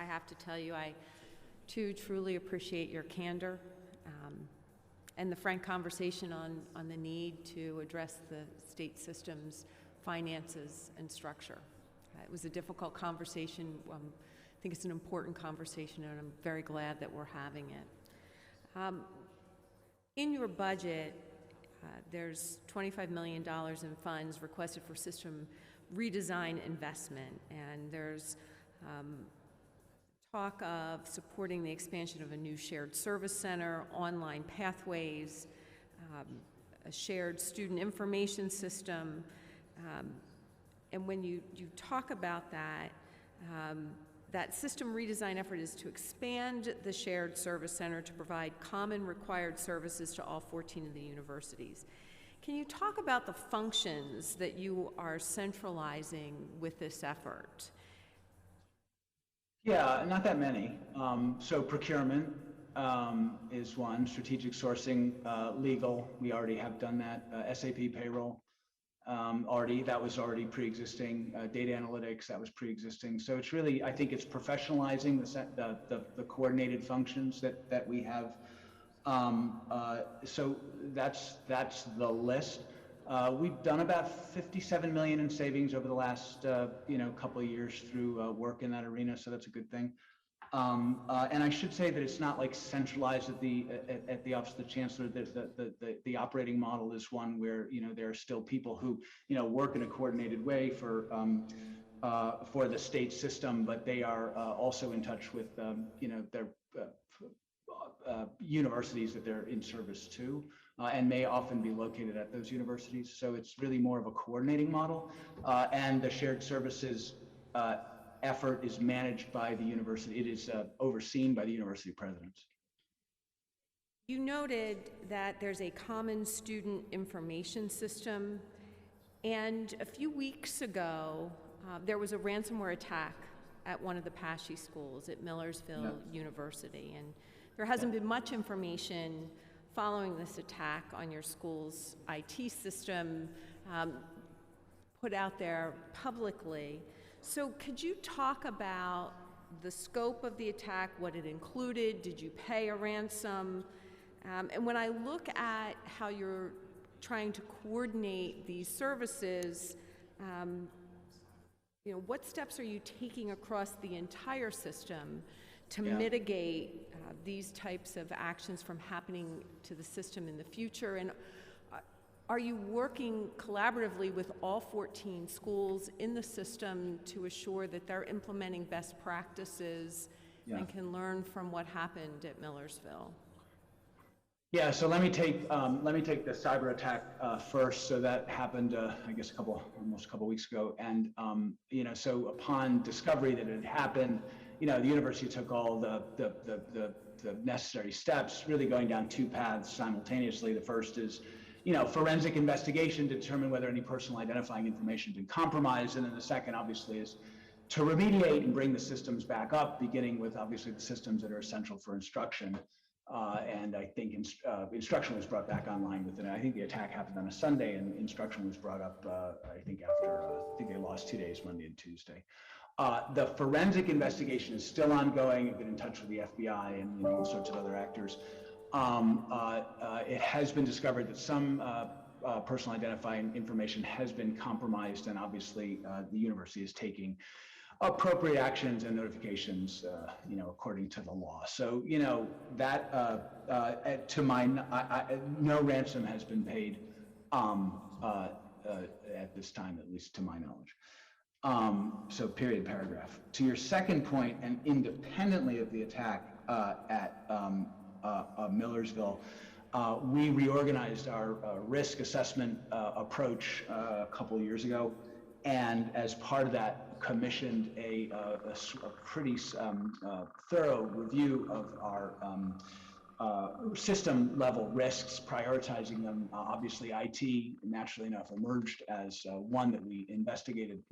have to tell you, I too truly appreciate your candor and the frank conversation on the need to address the state system's finances and structure. It was a difficult conversation. I think it's an important conversation, and I'm very glad that we're having it. In your budget, there's $25 million in funds requested for system redesign investment, and there's talk of supporting the expansion of a new shared service center, online pathways, a shared student information system. And when you talk about that, that system redesign effort is to expand the shared service center to provide common required services to all 14 of the universities. Can you talk about the functions that you are centralizing with this effort? Yeah, not that many. So procurement is one, strategic sourcing, legal, we already have done that, SAP payroll. That was already pre-existing. Data analytics, that was pre-existing. So it's really, I think it's professionalizing the coordinated functions that we have. So that's the list. We've done about $57 million in savings over the last couple of years through work in that arena. So that's a good thing. And I should say that it's not like centralized at the Office of the Chancellor. The operating model is one where there are still people who work in a coordinated way for the state system, but they are also in touch with their universities that they're in service to, and may often be located at those universities. So it's really more of a coordinating model, and the shared services effort is managed by the university. It is overseen by the university presidents. You noted that there's a common student information system, and a few weeks ago, there was a ransomware attack at one of the Pashy schools at Millersville University, and there hasn't been much information following this attack on your school's IT system put out there publicly. So could you talk about the scope of the attack, what it included? Did you pay a ransom? And when I look at how you're trying to coordinate these services, what steps are you taking across the entire system to mitigate these types of actions from happening to the system in the future? And are you working collaboratively with all 14 schools in the system to assure that they're implementing best practices and can learn from what happened at Millersville? Yeah, so let me take the cyber attack first. So that happened, I guess, almost a couple weeks ago, and so upon discovery that it had happened, the university took all the necessary steps, really going down two paths simultaneously. The first is forensic investigation to determine whether any personal identifying information has been compromised. And then the second, obviously, is to remediate and bring the systems back up, beginning with, obviously, the systems that are essential for instruction. And I think instruction was brought back online within, I think the attack happened on a Sunday, and instruction was brought up, I think they lost 2 days, Monday and Tuesday. The forensic investigation is still ongoing. I've been in touch with the FBI and all sorts of other actors. It has been discovered that some personal identifying information has been compromised, and obviously the university is taking appropriate actions and notifications, according to the law. So, that to no ransom has been paid at this time, at least to my knowledge. So period, paragraph. To your second point, and independently of the attack at Millersville, we reorganized our risk assessment approach a couple of years ago, and as part of that, commissioned a pretty thorough review of our system level risks, prioritizing them. Obviously, IT, naturally enough, emerged as one that we investigated,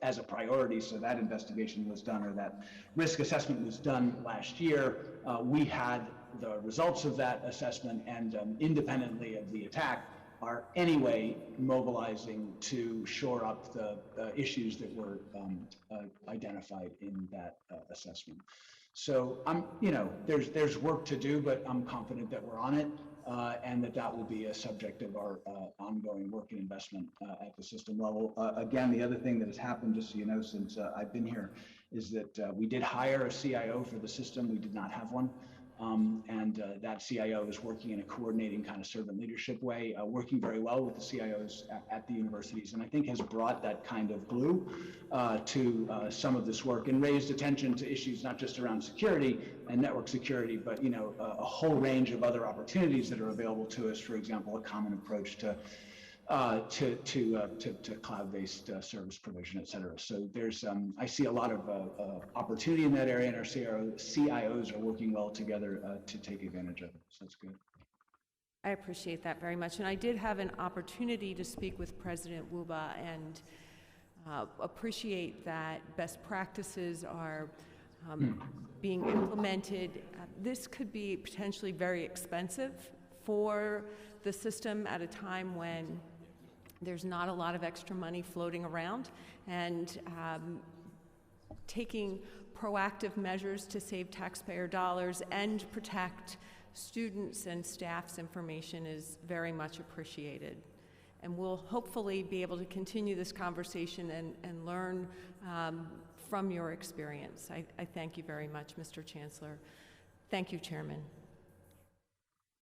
as a priority. So that investigation was done, or that risk assessment was done last year. We had the results of that assessment, and independently of the attack, are anyway mobilizing to shore up the issues that were identified in that assessment. So there's work to do, but I'm confident that we're on it, and that will be a subject of our ongoing work and investment at the system level. Again, the other thing that has happened, just so you know, since I've been here, is that we did hire a CIO for the system. We did not have one. That CIO is working in a coordinating kind of servant leadership way, working very well with the CIOs at the universities, and I think has brought that kind of glue to some of this work and raised attention to issues not just around security and network security, but a whole range of other opportunities that are available to us. For example, a common approach to cloud-based service provision, et cetera. So there's, I see a lot of opportunity in that area, and our CIOs are working well together to take advantage of it. So that's good. I appreciate that very much. And I did have an opportunity to speak with President Wuba and appreciate that best practices are being implemented. This could be potentially very expensive for the system at a time when there's not a lot of extra money floating around, and taking proactive measures to save taxpayer dollars and protect students' and staff's information is very much appreciated. And we'll hopefully be able to continue this conversation and learn from your experience. I thank you very much, Mr. Chancellor. Thank you, Chairman.